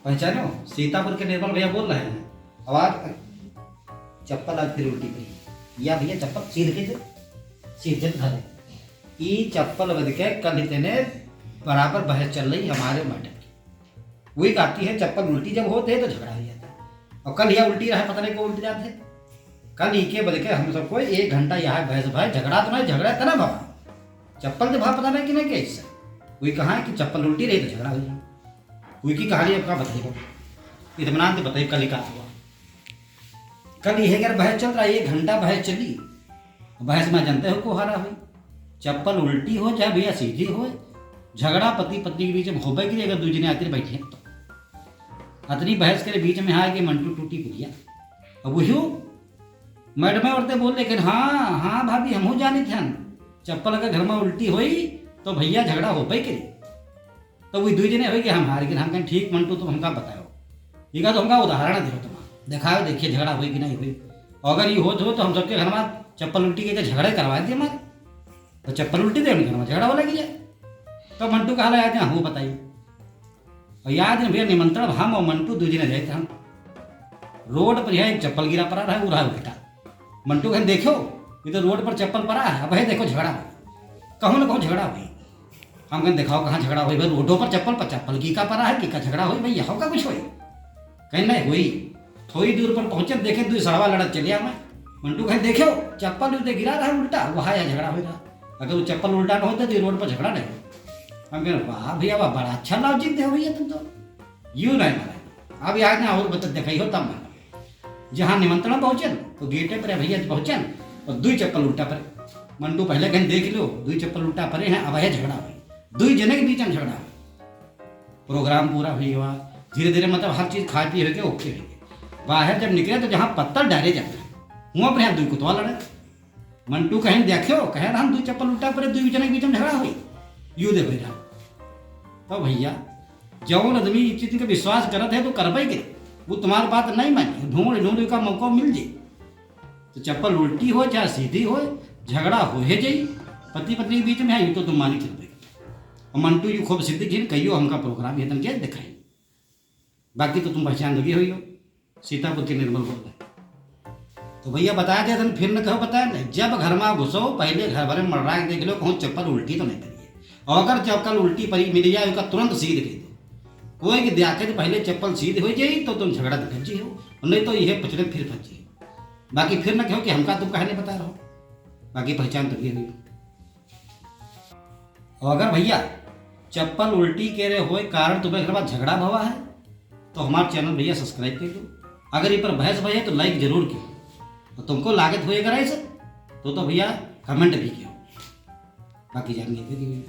पहचानो, सीतापुर के निर्मल भैया बोल रहे हैं। आवाज चप्पल आज फिर उल्टी पड़ी या भैया चप्पल सीधे धरे ई चप्पल बद के कल इतने बराबर बहस चल रही हमारे मैडम की। वही कहती है चप्पल उल्टी जब होते है तो झगड़ा हो जाता है, और कल यह उल्टी रहा पता नहीं को उल्टी जाते। कल ही के बद के हम सबको 1 घंटा यहाँ बहस भाई झगड़ा तो नहीं, झगड़ा था ना बाबा चप्पल से भाव पता नहीं कि नहीं कैसे वही कहा है कि चप्पल उल्टी रही तो झगड़ा हो जाए। वही की कहानी आपका बताइए, इत्मीनान से बताइए कल ही कहा हुआ। कल यह अगर बहस चल रहा है 1 घंटा बहस चली, बहस में जानते हो को हारा हुई। चप्पल उल्टी हो चाहे भैया सीधी हो, झगड़ा पति पत्नी के बीच में हो कि अगर दूसरे ने आते बैठे तो अतनी बहस के बीच में हाँ कि मंटू टूटी पुलिया। अब वही मैडम औरतें बोल लेकिन हाँ हाँ भाभी हम हो जानी थे चप्पल अगर घर में उल्टी हुई तो भैया झगड़ा हो पाई करी। तो वही दूसरे ने हो कि हम हार गए। हम कहें ठीक मंटू तुम हमका बताओ, ये तो हमका उदाहरण दे तुम दिखाओ देखिए झगड़ा हुई कि नहीं हुई। अगर ये हो तो हम सबके घर में चप्पल उल्टी के झगड़े करवा दिए हमारे, तो चप्पल उल्टी दे घर में झगड़ा हो लगी जाए। तो मंटू कहा याद है वो बताइए। और याद है भैया निमंत्रण हम और मंटू दूसरे ने गए थे। हम रोड पर यहाँ एक चप्पल गिरा पड़ा रहा वो रहा बेटा। मंटू कहें देखो ये तो रोड पर चप्पल पड़ा है, अब है देखो झगड़ा हुई कहूँ ना कहूँ झगड़ा हुई। हम कहें दिखाओ कहाँ झगड़ा हुई भाई, रोडों पर चप्पल की का पड़ा है कि का झगड़ा हुई भाई यहाँ का कुछ हुई। कहीं नहीं हुई। थोड़ी दूर पर पहुंचे देखे 2 सड़वा लड़त चलिया मैं। मंटू कहें देखो चप्पल उल्टे गिरा रहा है उल्टा, वहाँ यहाँ झगड़ा हो रहा। अगर वो चप्पल उल्टा न होता तो रोड पर झगड़ा नहीं। हम कहें वाह भैया वाह बड़ा अच्छा लॉजिक दे भैया तुम तो यूँ नहीं मारे। अब याद ना और बता दिखाई हो तब मैं जहाँ निमंत्रण पहुंचे तो गेटे पर भैया पहुंचे और 2 चप्पल उल्टा पड़े। मंटू पहले कहीं देख लो 2 चप्पल उल्टा पड़े हैं, अब है झगड़ा हुई 2 जने के बीच में झगड़ा हुई। प्रोग्राम पूरा हुआ धीरे धीरे मतलब हर चीज़ खा पी हो ओके हुई। बाहर जब निकले तो जहाँ पत्थर डाले जाते हैं वहाँ पर यहाँ 2 कुतवा लड़े। मंटू कहीं देखो कह रहा हम 2 चप्पल उल्टा पड़े 2 जने के बीच में झगड़ा हुई यूँ देखो रहा। तो भैया जौन आदमी इस चीज़ का विश्वास करते है तो करबे के वो तुम्हारी बात नहीं मानी ढूंढ का मौका मिल जाए तो चप्पल उल्टी हो चाहे सीधी हो झगड़ा हो जाई पति पत्नी के बीच में है तो तुम मानी चलते। और मंटू यू खूब सिद्धि घिन कहियो हमका प्रोग्राम ये तुम दिखाई। बाकी तो तुम पहचान लगी हुई हो सीतापुर के निर्मल बोल रहे। तो भैया बताया दे तुम फिर न कहो बताया नहीं। जब घर में घुसो पहले घर भरे मर्रा के देख लो कहूँ चप्पल उल्टी तो नहीं करिए, और अगर चप्पल उल्टी परी मिल जाए उसका तुरंत सीध कह दो। कोई कि दिया तो पहले चप्पल सीध हो जाए तो तुम झगड़ा दिखी हो, नहीं तो यह पचड़े फिर फंसी। बाकी फिर न कहो कि हमका तुम कहने बता रहो। बाकी पहचान तो ये हुई। और अगर भैया चप्पल उल्टी के रहे हो कारण तुम्हें घर बाद झगड़ा भवा है तो हमारे चैनल भैया सब्सक्राइब कर दो। अगर ये पर बहस भैया तो लाइक जरूर किया, और तुमको लागत होएगा ऐसे तो भैया कमेंट भी किया। बाकी जान गए।